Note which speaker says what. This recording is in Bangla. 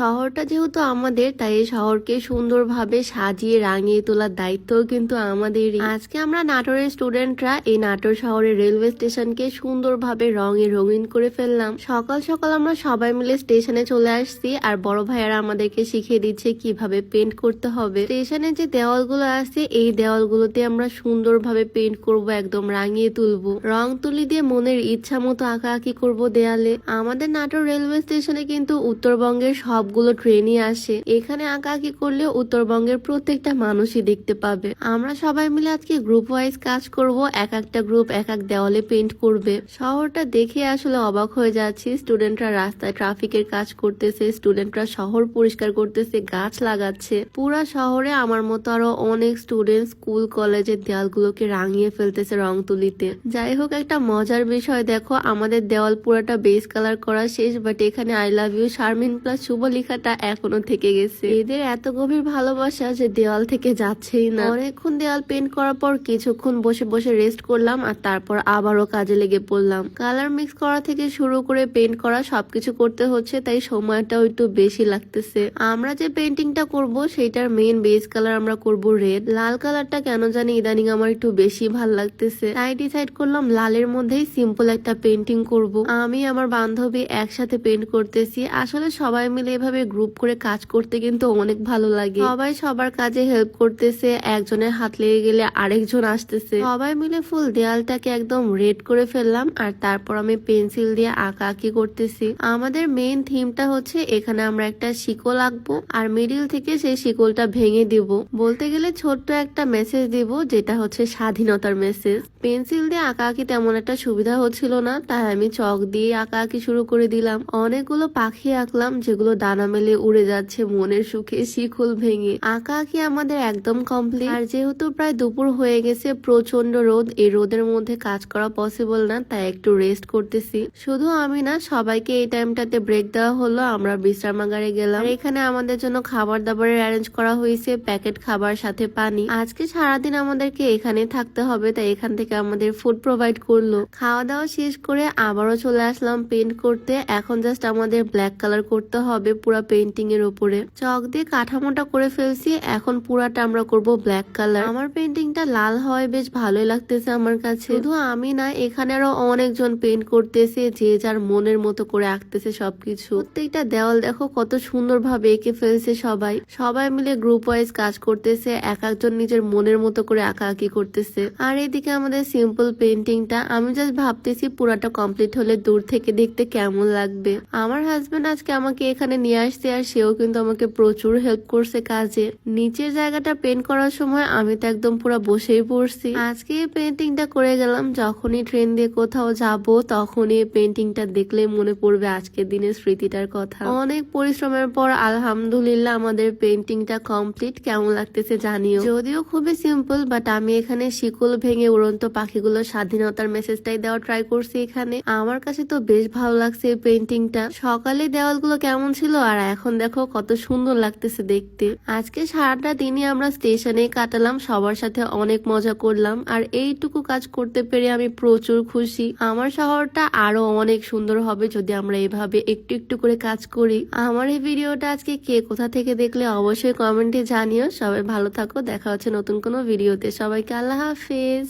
Speaker 1: শহরটা যেহেতু আমাদের, তাই এই শহরকে সুন্দরভাবে সাজিয়ে রাঙিয়ে তোলার দায়িত্ব কিন্তু আমাদেরই। আজকে আমরা নাটোরের স্টুডেন্টরা এই নাটোর শহরের রেলওয়ে স্টেশনকে সুন্দরভাবে রঙে রঙিন করে ফেললাম। সকাল সকাল আমরা সবাই মিলে স্টেশনে চলে আসছি, আর বড় ভাইয়ারা আমাদেরকে শিখিয়ে দিচ্ছে কিভাবে পেন্ট করতে হবে। স্টেশনে যে দেওয়ালগুলো আছে, এই দেওয়ালগুলোতে আমরা সুন্দরভাবে পেন্ট করব, একদম রাঙিয়ে তুলবো। রং তুলি দিয়ে মনের ইচ্ছা মতো আঁকাআঁকি করব দেয়ালে। আমাদের নাটোর রেলওয়ে স্টেশনে কিন্তু উত্তরবঙ্গের সবগুলো ট্রেনই আসে। এখানে আঁকাআঁকি করলে উত্তরবঙ্গের প্রত্যেকটা মানুষই দেখতে পাবে। আমরা সবাই মিলে আজকে গ্রুপ ওয়াইজ কাজ করব, এক একটা গ্রুপ এক এক দেওয়ালে পেন্ট করবে। শহরটা দেখে আসলে অবাক হয়ে যাচ্ছি। স্টুডেন্টরা রাস্তায় ট্রাফিকের কাজ করতেছে, স্টুডেন্টরা শহর পরিষ্কার করতেছে, গাছ লাগাচ্ছে। পুরা শহরে আমার মতো আরো অনেক স্টুডেন্ট স্কুল কলেজের দেওয়ালগুলোকে রাঙিয়ে ফেলতেছে রং তুলিতে। যাই হোক, একটা মজার বিষয় দেখো, আমাদের দেওয়াল পুরাটা বেস কালার করা শেষ, বাট এখানে I love you Sharmin plus Shubho লেখাটা এখনো থেকে গেছে। এদের এত গভীর ভালোবাসা যে দেওয়াল থেকে যাচ্ছেই না। অনেকক্ষণ দেওয়াল পেন্ট করার পর কিছুক্ষণ বসে বসে রেস্ট করলাম, আর তারপর আবারও কাজে লেগে পড়লাম। কালার মিক্স করা থেকে শুরু করে পেন্ট করা সবকিছু করতে হচ্ছে, তাই সময়টাও একটু বেশি লাগতেছে। আমরা যে পেন্টিংটা করব সেটার মেইন বেস কালার আমরা করব রেড। লাল কালারটা কেন জানি ইদানিং আমার একটু বেশি ভাল লাগতেছে, তাই ডিসাইড করলাম লালের মধ্যেই সিম্পল একটা পেন্টিং করব। আমি আমার বান্ধবী একসাথে পেন্ট করতেছি। আসলে সবাই মিলে এভাবে গ্রুপ করে কাজ করতে কিন্তু অনেক ভালো লাগে। সবাই সবার কাজে হেল্প করতেছে, একজনের হাত লেগে গেলে আরেকজন আসতেছে। সবাই মিলে ফুল দেয়ালটাকে একদম রেড করে ফেললাম, আর তারপর আমি পেন্সিল দিয়ে আঁকাআঁকি করতেছি। আমাদের মেইন থিমটা হচ্ছে এখানে আমরা একটা শিকল আঁকবো, আর মিডিল থেকে সেই শিকলটা ভেঙে দিব। বলতে গেলে ছোট্ট একটা মেসেজ দিব, যেটা হচ্ছে স্বাধীনতার মেসেজ। পেন্সিল দিয়ে আঁকাআঁকি তেমন একটা সুবিধা হচ্ছিল না, তাই আমি চক দিয়ে আঁকাআঁকি শুরু করে দিলাম। অনেকগুলো পাখি আঁকলাম যেগুলো ডানা মেলে উড়ে যাচ্ছে মনের সুখে শিকল ভেঙে। আঁকাআঁকি আমাদের একদম কমপ্লিট। আর যেহেতু প্রায় দুপুর হয়ে গেছে, প্রচন্ড রোদ, এই রোদের মধ্যে কাজ করা পসিবল না, তাই একটু রেস্ট করতেছি। শুধু আমি না, সবাইকে এই টাইমটাতে ব্রেক দেওয়া হলো। আমরা বিশ্রামাগারে গেলাম, এখানে আমাদের জন্য খাবার দাবারের অ্যারেঞ্জ করা হয়েছে, প্যাকেট খাবার সাথে পানি। আজকে সারাদিন আমাদেরকে এখানে থাকতে হবে, তাই এখান থেকে আমাদের ফুড প্রোভাইড করলো। খাওয়া দাওয়া শেষ করে আবারও চলে আসলাম পেন্ট করতে। এখন জাস্ট আমাদের ব্ল্যাক কালার করতে হবে পুরা পেন্টিং এর উপরে। চক দিয়ে কাঠামোটা করে ফেলছি, এখন পুরাটা আমরা করব ব্ল্যাক কালার। আমার পেন্টিংটা লাল হয় বেশ ভালোই লাগতেছে আমার কাছে। শুধু আমি না, এখানে আরো অনেকজন পেন্ট করতেছে, যে যার মনের মতো করে আঁকতেছে সবকিছু। প্রত্যেকটা দেওয়াল দেখো কত সুন্দর ভাবে এঁকে ফেলছে সবাই। সবাই মিলে গ্রুপ ওয়াইজ কাজ করতেছে, এক একজন নিজের মনের মতো করে আঁকাআঁকি করতেছে। আর এদিকে আমাদের সিম্পল পেন্টিংটা আমি জাস্ট ভাবতেছি পুরাটা কমপ্লিট হলে দূর থেকে দেখতে কেমন লাগবে। আমার হাজবেন্ড আজকে আমাকে এখানে নিয়ে আসছে, আর সেও কিন্তু আমাকে প্রচুর হেল্প করছে কাজে। নিচের জায়গাটা পেন্ট করার সময় আমি তো একদম পুরো বসেই পড়ছি। আজকে এই পেন্টিংটা করে গেলাম, যখনই ট্রেন দিয়ে কোথাও যাব তখনই এই পেন্টিংটা দেখলে মনে পড়বে আজকের দিনের স্মৃতিটার কথা। অনেক পরিশ্রমের পর আলহামদুলিল্লাহ আমাদের পেন্টিংটা কমপ্লিট। কেমন লাগতেছে জানিও। যদিও খুবই সিম্পল, বাট আমি এখানে শিকল ভেঙে উড়ন্ত পাখিগুলোর স্বাধীনতার মেসেজটাই দেওয়া ট্রাই করছি এখানে। আমার কাছে তো বেশ ভালো লাগছে এই পেন্টিংটা। সকালে দেওয়ালগুলো কেমন ছিল, আর এখন দেখো কত সুন্দর লাগতেছে দেখতে। আজকে সারাটা দিনই আমরা স্টেশনে কাটালাম, সবার সাথে অনেক মজা করলাম, আর এইটুকু কাজ করতে পেরে আমি প্রচুর খুশি। আমার শহরটা আরো অনেক সুন্দর হবে যদি আমরা এভাবে একটু একটু করে কাজ করি। আমার এই ভিডিওটা আজকে কে কোথা থেকে দেখলে অবশ্যই কমেন্টে জানিও। সবাই ভালো থাকো, দেখা হচ্ছে নতুন কোনো ভিডিওতে। সবাইকে আল্লাহ হাফেজ।